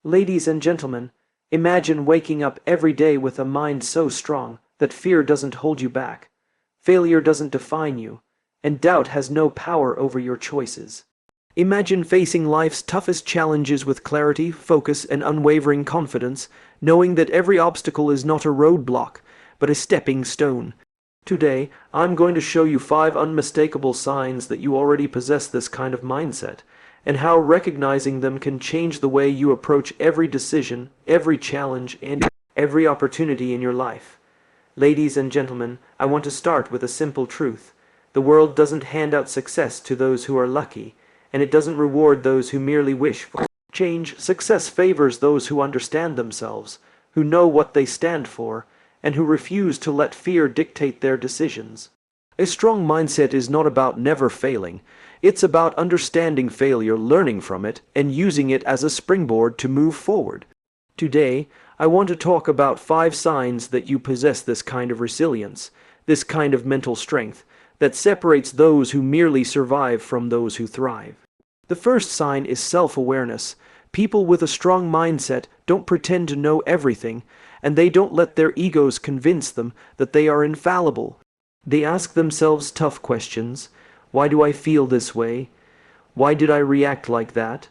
Ladies and gentlemen, imagine waking up every day with a mind so strong that fear doesn't hold you back, failure doesn't define you, and doubt has no power over your choices. Imagine facing life's toughest challenges with clarity, focus, and unwavering confidence, knowing that every obstacle is not a roadblock, but a stepping stone. Today, I'm going to show you 5 unmistakable signs that you already possess this kind of mindset, and how recognizing them can change the way you approach every decision, every challenge, and every opportunity in your life. Ladies and gentlemen, I want to start with a simple truth. The world doesn't hand out success to those who are lucky, and it doesn't reward those who merely wish for change. Success favors those who understand themselves, who know what they stand for, and who refuse to let fear dictate their decisions. A strong mindset is not about never failing. It's about understanding failure, learning from it, and using it as a springboard to move forward. Today, I want to talk about 5 signs that you possess this kind of resilience, this kind of mental strength, that separates those who merely survive from those who thrive. The first sign is self-awareness. People with a strong mindset don't pretend to know everything, and they don't let their egos convince them that they are infallible. They ask themselves tough questions. Why do I feel this way? Why did I react like that?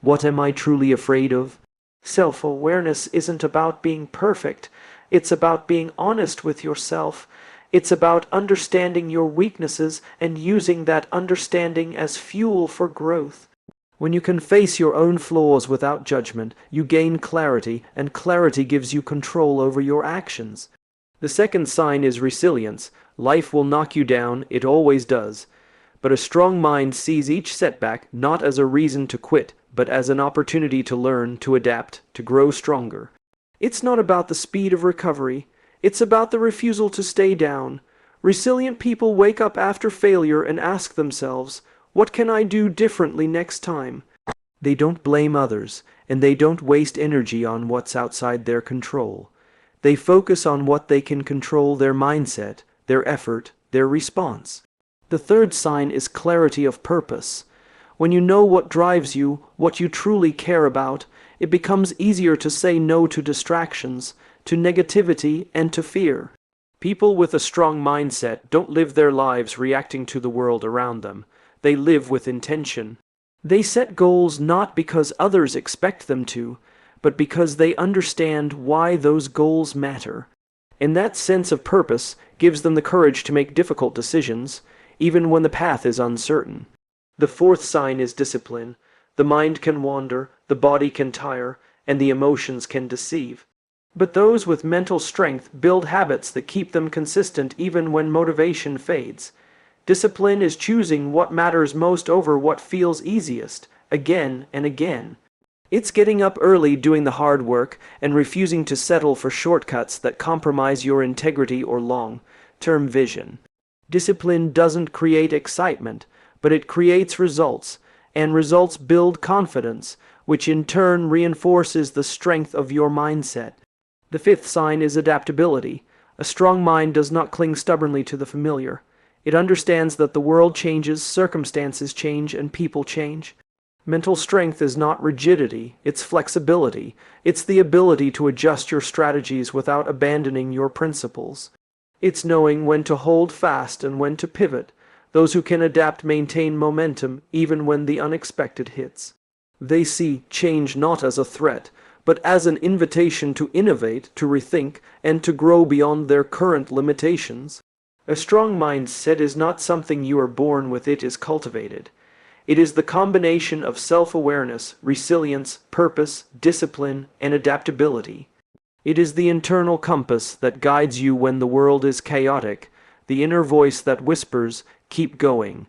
What am I truly afraid of? Self-awareness isn't about being perfect. It's about being honest with yourself. It's about understanding your weaknesses and using that understanding as fuel for growth. When you can face your own flaws without judgment, you gain clarity, and clarity gives you control over your actions. The second sign is resilience. Life will knock you down, it always does. But a strong mind sees each setback not as a reason to quit, but as an opportunity to learn, to adapt, to grow stronger. It's not about the speed of recovery. It's about the refusal to stay down. Resilient people wake up after failure and ask themselves, what can I do differently next time? They don't blame others, and they don't waste energy on what's outside their control. They focus on what they can control: their mindset, their effort, their response. The third sign is clarity of purpose. When you know what drives you, what you truly care about, it becomes easier to say no to distractions, to negativity, and to fear. People with a strong mindset don't live their lives reacting to the world around them. They live with intention. They set goals not because others expect them to, but because they understand why those goals matter. And that sense of purpose gives them the courage to make difficult decisions, even when the path is uncertain. The fourth sign is discipline. The mind can wander, the body can tire, and the emotions can deceive. But those with mental strength build habits that keep them consistent even when motivation fades. Discipline is choosing what matters most over what feels easiest, again and again. It's getting up early, doing the hard work, and refusing to settle for shortcuts that compromise your integrity or long-term vision. Discipline doesn't create excitement, but it creates results, and results build confidence, which in turn reinforces the strength of your mindset. The fifth sign is adaptability. A strong mind does not cling stubbornly to the familiar. It understands that the world changes, circumstances change, and people change. Mental strength is not rigidity, it's flexibility. It's the ability to adjust your strategies without abandoning your principles. It's knowing when to hold fast and when to pivot. Those who can adapt maintain momentum even when the unexpected hits. They see change not as a threat, but as an invitation to innovate, to rethink, and to grow beyond their current limitations. A strong mindset is not something you are born with, it is cultivated. It is the combination of self-awareness, resilience, purpose, discipline, and adaptability. It is the internal compass that guides you when the world is chaotic, the inner voice that whispers, keep going,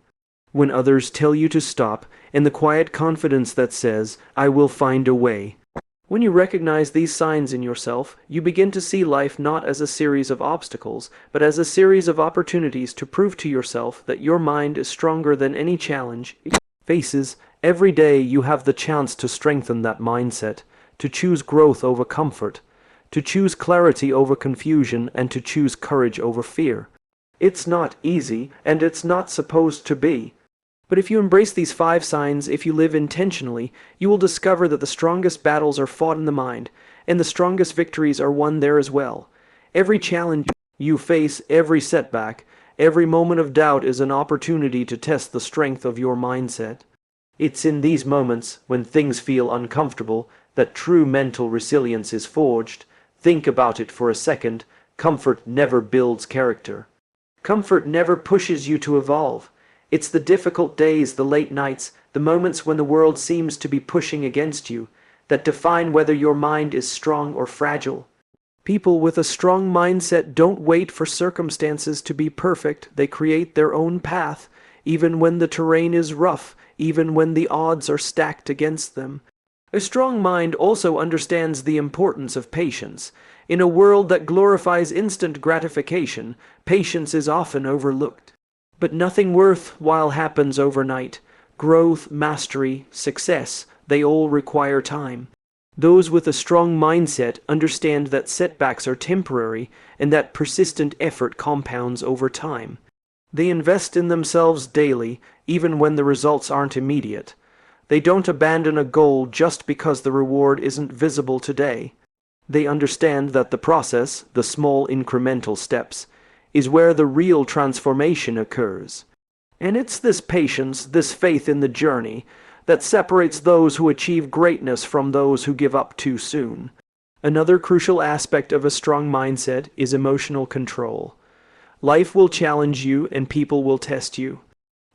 when others tell you to stop, and the quiet confidence that says, I will find a way. When you recognize these signs in yourself, you begin to see life not as a series of obstacles, but as a series of opportunities to prove to yourself that your mind is stronger than any challenge it faces. Every day you have the chance to strengthen that mindset, to choose growth over comfort, to choose clarity over confusion, and to choose courage over fear. It's not easy, and it's not supposed to be. But if you embrace these 5 signs, if you live intentionally, you will discover that the strongest battles are fought in the mind, and the strongest victories are won there as well. Every challenge you face, every setback, every moment of doubt is an opportunity to test the strength of your mindset. It's in these moments, when things feel uncomfortable, that true mental resilience is forged. Think about it for a second. Comfort never builds character. Comfort never pushes you to evolve. It's the difficult days, the late nights, the moments when the world seems to be pushing against you, that define whether your mind is strong or fragile. People with a strong mindset don't wait for circumstances to be perfect. They create their own path, even when the terrain is rough, even when the odds are stacked against them. A strong mind also understands the importance of patience. In a world that glorifies instant gratification, patience is often overlooked. But nothing worthwhile happens overnight. Growth, mastery, success, they all require time. Those with a strong mindset understand that setbacks are temporary and that persistent effort compounds over time. They invest in themselves daily, even when the results aren't immediate. They don't abandon a goal just because the reward isn't visible today. They understand that the process, the small incremental steps, is where the real transformation occurs. And it's this patience, this faith in the journey, that separates those who achieve greatness from those who give up too soon. Another crucial aspect of a strong mindset is emotional control. Life will challenge you and people will test you.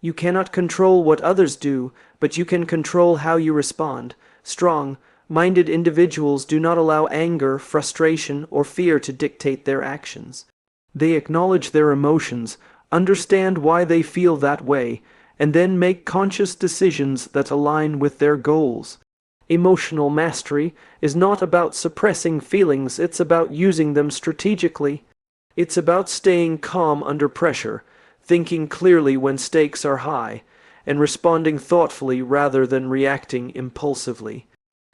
You cannot control what others do, but you can control how you respond. Strong-minded individuals do not allow anger, frustration, or fear to dictate their actions. They acknowledge their emotions, understand why they feel that way, and then make conscious decisions that align with their goals. Emotional mastery is not about suppressing feelings, it's about using them strategically. It's about staying calm under pressure, thinking clearly when stakes are high, and responding thoughtfully rather than reacting impulsively.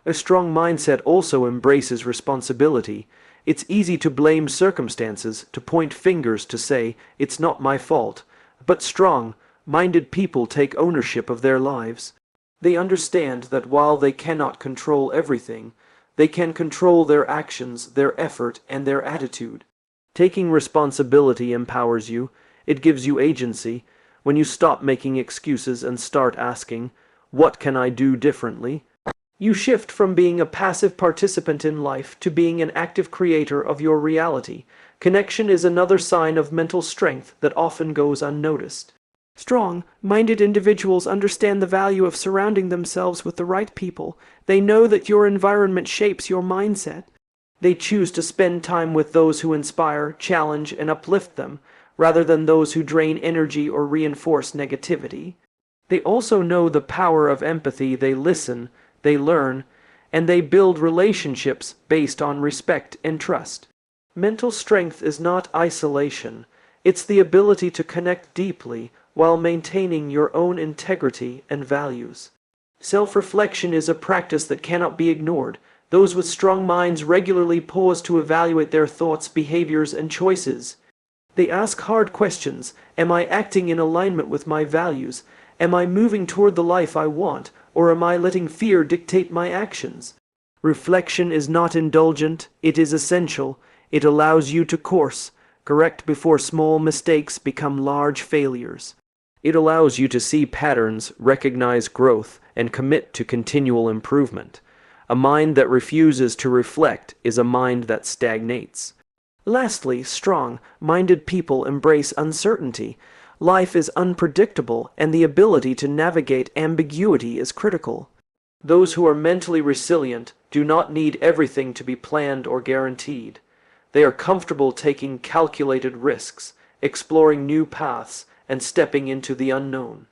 A strong mindset also embraces responsibility. It's easy to blame circumstances, to point fingers, to say, "It's not my fault." But strong-minded people take ownership of their lives. They understand that while they cannot control everything, they can control their actions, their effort, and their attitude. Taking responsibility empowers you. It gives you agency. When you stop making excuses and start asking, "What can I do differently?" you shift from being a passive participant in life to being an active creator of your reality. Connection is another sign of mental strength that often goes unnoticed. Strong-minded individuals understand the value of surrounding themselves with the right people. They know that your environment shapes your mindset. They choose to spend time with those who inspire, challenge, and uplift them, rather than those who drain energy or reinforce negativity. They also know the power of empathy. They listen, they learn, and they build relationships based on respect and trust. Mental strength is not isolation. It's the ability to connect deeply while maintaining your own integrity and values. Self-reflection is a practice that cannot be ignored. Those with strong minds regularly pause to evaluate their thoughts, behaviors, and choices. They ask hard questions. Am I acting in alignment with my values? Am I moving toward the life I want, or am I letting fear dictate my actions? Reflection is not indulgent, it is essential. It allows you to course correct before small mistakes become large failures. It allows you to see patterns, recognize growth, and commit to continual improvement. A mind that refuses to reflect is a mind that stagnates. Lastly, strong-minded people embrace uncertainty. Life is unpredictable, and the ability to navigate ambiguity is critical. Those who are mentally resilient do not need everything to be planned or guaranteed. They are comfortable taking calculated risks, exploring new paths, and stepping into the unknown.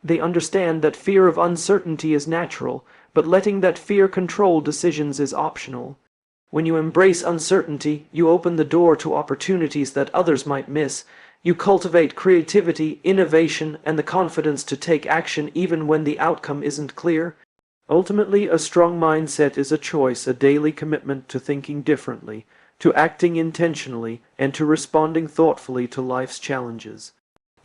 They understand that fear of uncertainty is natural, but letting that fear control decisions is optional. When you embrace uncertainty, you open the door to opportunities that others might miss. You cultivate creativity, innovation, and the confidence to take action even when the outcome isn't clear. Ultimately, a strong mindset is a choice, a daily commitment to thinking differently, to acting intentionally, and to responding thoughtfully to life's challenges.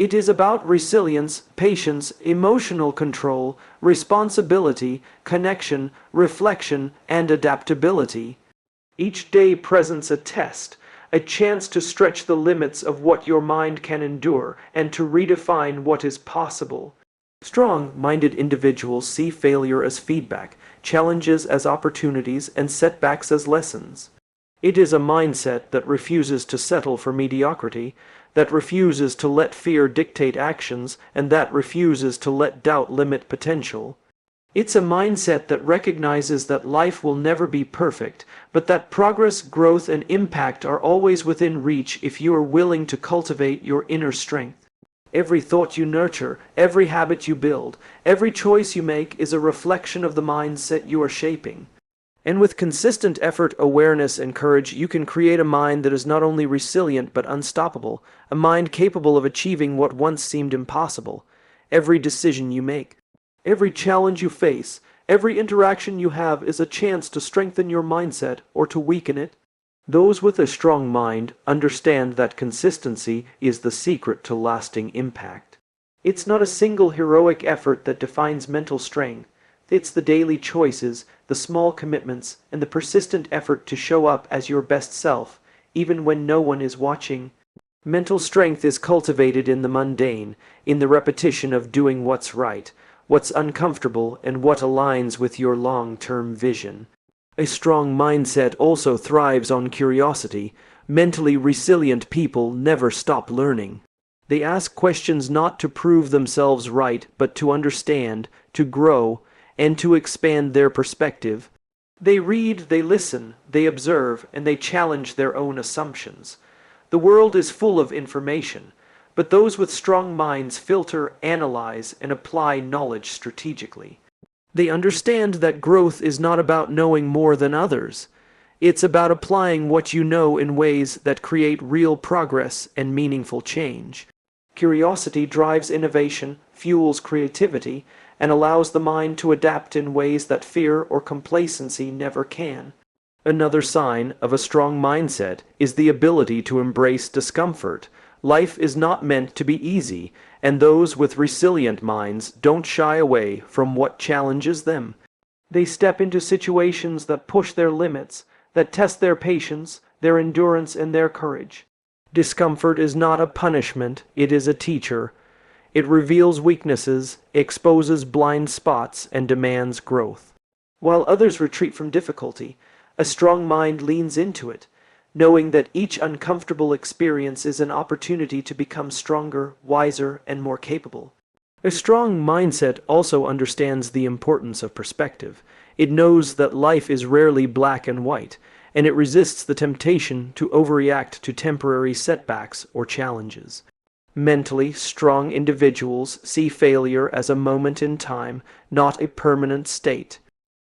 It is about resilience, patience, emotional control, responsibility, connection, reflection, and adaptability. Each day presents a test, a chance to stretch the limits of what your mind can endure and to redefine what is possible. Strong-minded individuals see failure as feedback, challenges as opportunities, and setbacks as lessons. It is a mindset that refuses to settle for mediocrity, that refuses to let fear dictate actions, and that refuses to let doubt limit potential. It's a mindset that recognizes that life will never be perfect, but that progress, growth, and impact are always within reach if you are willing to cultivate your inner strength. Every thought you nurture, every habit you build, every choice you make is a reflection of the mindset you are shaping. And with consistent effort, awareness, and courage, you can create a mind that is not only resilient but unstoppable, a mind capable of achieving what once seemed impossible. Every decision you make, every challenge you face, every interaction you have is a chance to strengthen your mindset or to weaken it. Those with a strong mind understand that consistency is the secret to lasting impact. It's not a single heroic effort that defines mental strength. It's the daily choices, the small commitments, and the persistent effort to show up as your best self, even when no one is watching. Mental strength is cultivated in the mundane, in the repetition of doing what's right, what's uncomfortable, and what aligns with your long-term vision. A strong mindset also thrives on curiosity. Mentally resilient people never stop learning. They ask questions not to prove themselves right, but to understand, to grow, and to expand their perspective. They read, they listen, they observe, and they challenge their own assumptions. The world is full of information, but those with strong minds filter, analyze, and apply knowledge strategically. They understand that growth is not about knowing more than others. It's about applying what you know in ways that create real progress and meaningful change. Curiosity drives innovation, fuels creativity, and allows the mind to adapt in ways that fear or complacency never can. Another sign of a strong mindset is the ability to embrace discomfort. Life is not meant to be easy, and those with resilient minds don't shy away from what challenges them. They step into situations that push their limits, that test their patience, their endurance, and their courage. Discomfort is not a punishment, it is a teacher. It reveals weaknesses, exposes blind spots, and demands growth. While others retreat from difficulty, a strong mind leans into it, knowing that each uncomfortable experience is an opportunity to become stronger, wiser, and more capable. A strong mindset also understands the importance of perspective. It knows that life is rarely black and white, and it resists the temptation to overreact to temporary setbacks or challenges. Mentally strong individuals see failure as a moment in time, not a permanent state.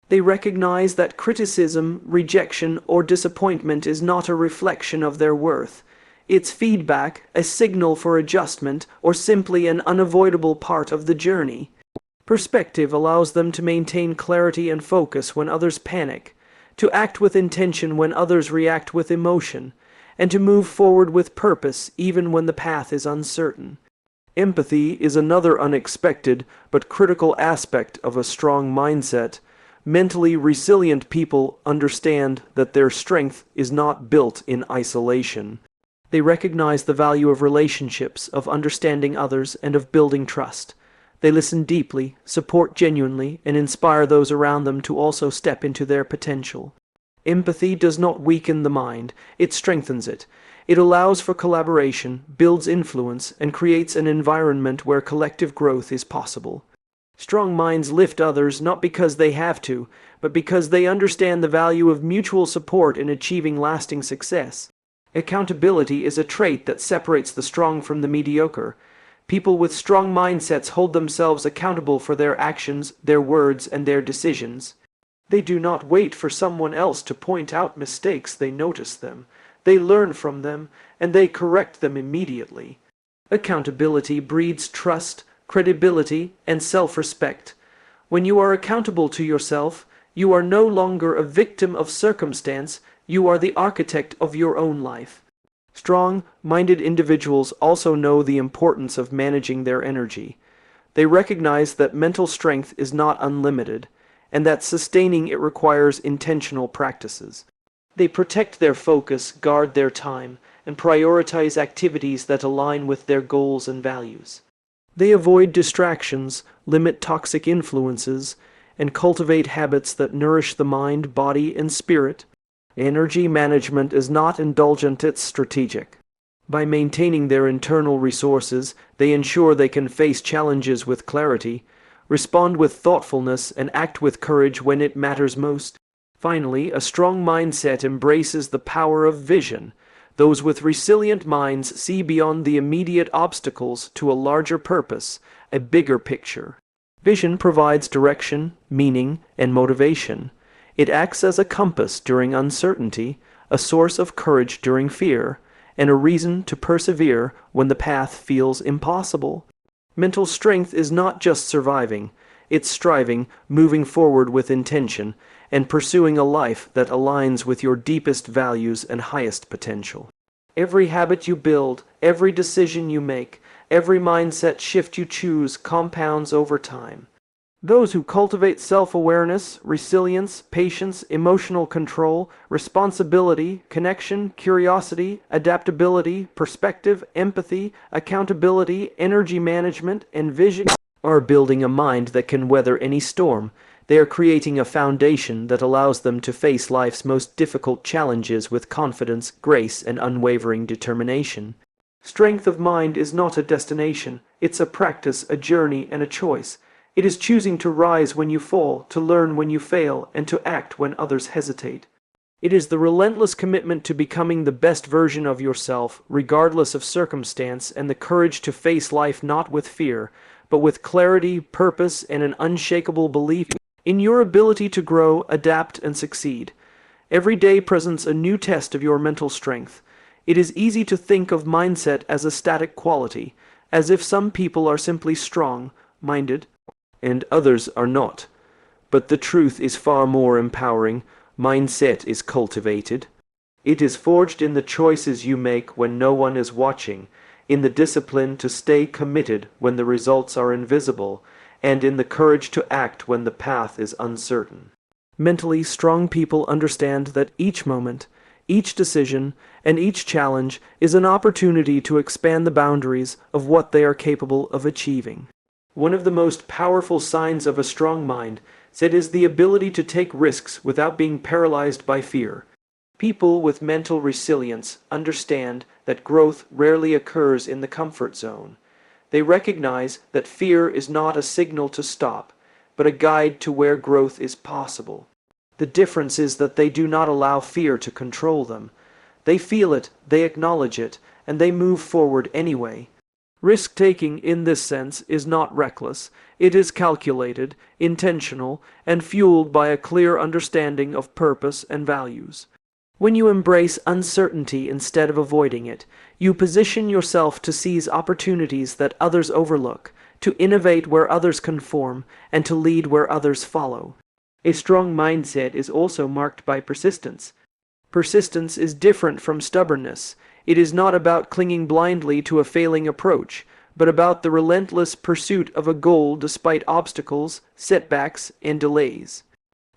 They recognize that criticism, rejection, or disappointment is not a reflection of their worth. It's feedback, a signal for adjustment, or simply an unavoidable part of the journey. Perspective allows them to maintain clarity and focus when others panic, to act with intention when others react with emotion, and to move forward with purpose even when the path is uncertain. Empathy is another unexpected but critical aspect of a strong mindset. Mentally resilient people understand that their strength is not built in isolation. They recognize the value of relationships, of understanding others, and of building trust. They listen deeply, support genuinely, and inspire those around them to also step into their potential. Empathy does not weaken the mind, it strengthens it. It allows for collaboration, builds influence, and creates an environment where collective growth is possible. Strong minds lift others not because they have to, but because they understand the value of mutual support in achieving lasting success. Accountability is a trait that separates the strong from the mediocre. People with strong mindsets hold themselves accountable for their actions, their words, and their decisions. They do not wait for someone else to point out mistakes. They notice them, they learn from them, and they correct them immediately. Accountability breeds trust, credibility, and self-respect. When you are accountable to yourself, you are no longer a victim of circumstance, you are the architect of your own life. Strong-minded individuals also know the importance of managing their energy. They recognize that mental strength is not unlimited, and that sustaining it requires intentional practices. They protect their focus, guard their time, and prioritize activities that align with their goals and values. They avoid distractions, limit toxic influences, and cultivate habits that nourish the mind, body, and spirit. Energy management is not indulgent, it's strategic. By maintaining their internal resources, they ensure they can face challenges with clarity, respond with thoughtfulness, and act with courage when it matters most. Finally, a strong mindset embraces the power of vision. Those with resilient minds see beyond the immediate obstacles to a larger purpose, a bigger picture. Vision provides direction, meaning, and motivation. It acts as a compass during uncertainty, a source of courage during fear, and a reason to persevere when the path feels impossible. Mental strength is not just surviving, it's striving, moving forward with intention, and pursuing a life that aligns with your deepest values and highest potential. Every habit you build, every decision you make, every mindset shift you choose compounds over time. Those who cultivate self-awareness, resilience, patience, emotional control, responsibility, connection, curiosity, adaptability, perspective, empathy, accountability, energy management, and vision are building a mind that can weather any storm. They are creating a foundation that allows them to face life's most difficult challenges with confidence, grace, and unwavering determination. Strength of mind is not a destination, it's a practice, a journey, and a choice. It is choosing to rise when you fall, to learn when you fail, and to act when others hesitate. It is the relentless commitment to becoming the best version of yourself, regardless of circumstance, and the courage to face life not with fear, but with clarity, purpose, and an unshakable belief in your ability to grow, adapt, and succeed. Every day presents a new test of your mental strength. It is easy to think of mindset as a static quality, as if some people are simply strong-minded, and others are not. But the truth is far more empowering. Mindset is cultivated. It is forged in the choices you make when no one is watching, in the discipline to stay committed when the results are invisible, and in the courage to act when the path is uncertain. Mentally strong people understand that each moment, each decision, and each challenge is an opportunity to expand the boundaries of what they are capable of achieving. One of the most powerful signs of a strong mind is the ability to take risks without being paralyzed by fear. People with mental resilience understand that growth rarely occurs in the comfort zone. They recognize that fear is not a signal to stop, but a guide to where growth is possible. The difference is that they do not allow fear to control them. They feel it, they acknowledge it, and they move forward anyway. Risk-taking in this sense is not reckless. It is calculated, intentional, and fueled by a clear understanding of purpose and values. When you embrace uncertainty instead of avoiding it, you position yourself to seize opportunities that others overlook, to innovate where others conform, and to lead where others follow. A strong mindset is also marked by persistence. Persistence is different from stubbornness. It is not about clinging blindly to a failing approach, but about the relentless pursuit of a goal despite obstacles, setbacks, and delays.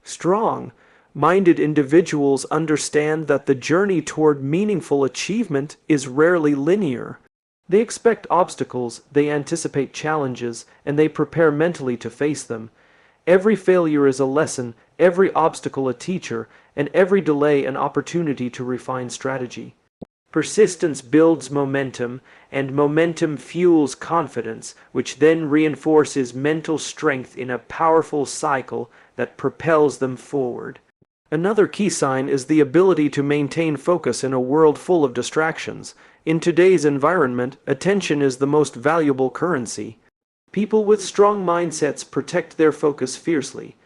Strong-minded individuals understand that the journey toward meaningful achievement is rarely linear. They expect obstacles, they anticipate challenges, and they prepare mentally to face them. Every failure is a lesson, every obstacle a teacher, and every delay an opportunity to refine strategy. Persistence builds momentum, and momentum fuels confidence, which then reinforces mental strength in a powerful cycle that propels them forward. Another key sign is the ability to maintain focus in a world full of distractions. In today's environment, attention is the most valuable currency. People with strong mindsets protect their focus fiercely.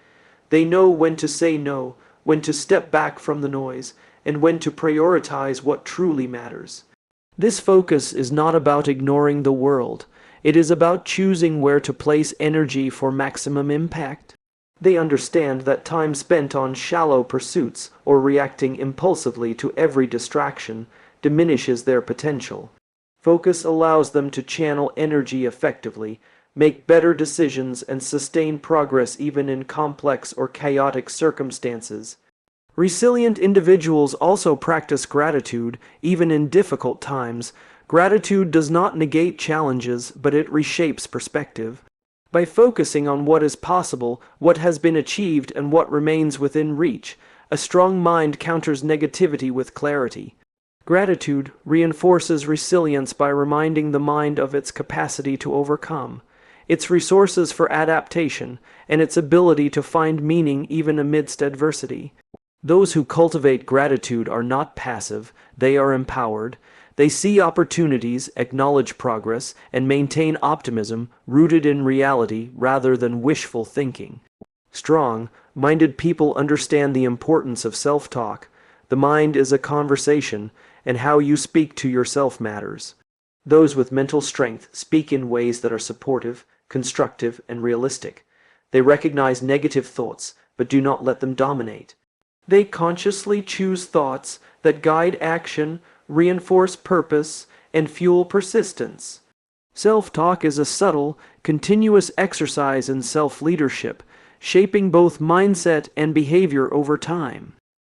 They know when to say no, when to step back from the noise, and when to prioritize what truly matters. This focus is not about ignoring the world. It is about choosing where to place energy for maximum impact. They understand that time spent on shallow pursuits or reacting impulsively to every distraction diminishes their potential. Focus allows them to channel energy effectively, make better decisions, and sustain progress even in complex or chaotic circumstances. Resilient individuals also practice gratitude, even in difficult times. Gratitude does not negate challenges, but it reshapes perspective. By focusing on what is possible, what has been achieved, and what remains within reach, a strong mind counters negativity with clarity. Gratitude reinforces resilience by reminding the mind of its capacity to overcome, its resources for adaptation, and its ability to find meaning even amidst adversity. Those who cultivate gratitude are not passive, they are empowered. They see opportunities, acknowledge progress, and maintain optimism rooted in reality rather than wishful thinking. Strong-minded people understand the importance of self-talk. The mind is a conversation, and how you speak to yourself matters. Those with mental strength speak in ways that are supportive, constructive, and realistic. They recognize negative thoughts, but do not let them dominate. They consciously choose thoughts that guide action, reinforce purpose, and fuel persistence. Self-talk is a subtle, continuous exercise in self-leadership, shaping both mindset and behavior over time.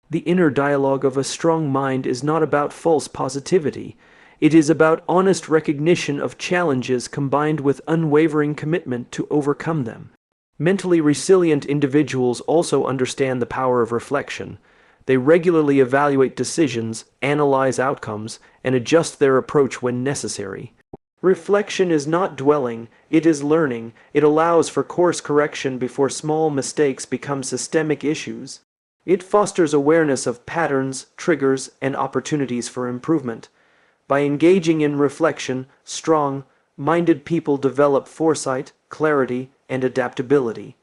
The inner dialogue of a strong mind is not about false positivity. It is about honest recognition of challenges combined with unwavering commitment to overcome them. Mentally resilient individuals also understand the power of reflection. They regularly evaluate decisions, analyze outcomes, and adjust their approach when necessary. Reflection is not dwelling, it is learning. It allows for course correction before small mistakes become systemic issues. It fosters awareness of patterns, triggers, and opportunities for improvement. By engaging in reflection, strong-minded people develop foresight, clarity, and adaptability.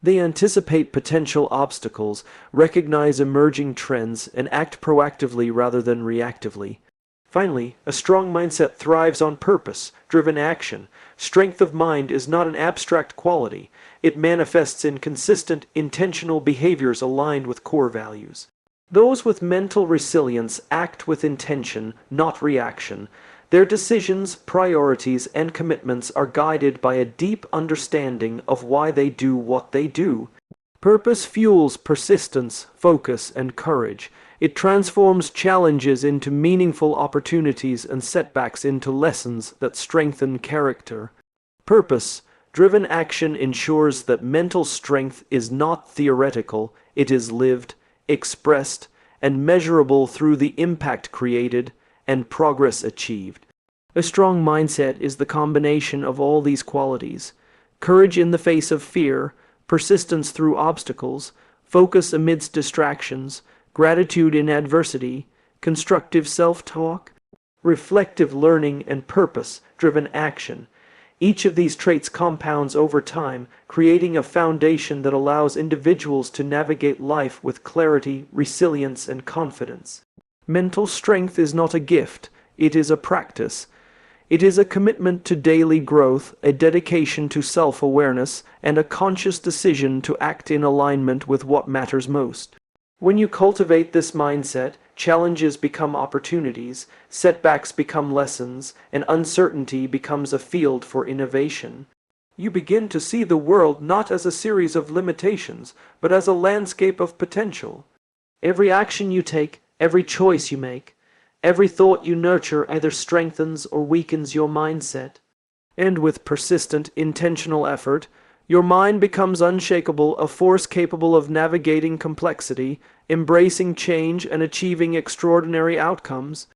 They anticipate potential obstacles, recognize emerging trends, and act proactively rather than reactively. Finally, a strong mindset thrives on purpose-driven action. Strength of mind is not an abstract quality. It manifests in consistent, intentional behaviors aligned with core values. Those with mental resilience act with intention, not reaction. Their decisions, priorities, and commitments are guided by a deep understanding of why they do what they do. Purpose fuels persistence, focus, and courage. It transforms challenges into meaningful opportunities and setbacks into lessons that strengthen character. Purpose-driven action ensures that mental strength is not theoretical, it is lived, expressed, and measurable through the impact created and progress achieved. A strong mindset is the combination of all these qualities: courage in the face of fear, persistence through obstacles, focus amidst distractions, gratitude in adversity, constructive self-talk, reflective learning, and purpose-driven action. Each of these traits compounds over time, creating a foundation that allows individuals to navigate life with clarity, resilience, and confidence. Mental strength is not a gift, it is a practice. It is a commitment to daily growth, a dedication to self-awareness, and a conscious decision to act in alignment with what matters most. When you cultivate this mindset, challenges become opportunities, setbacks become lessons, and uncertainty becomes a field for innovation. You begin to see the world not as a series of limitations, but as a landscape of potential. Every action you take, every choice you make, every thought you nurture either strengthens or weakens your mindset. And with persistent, intentional effort, your mind becomes unshakable, a force capable of navigating complexity, embracing change, and achieving extraordinary outcomes.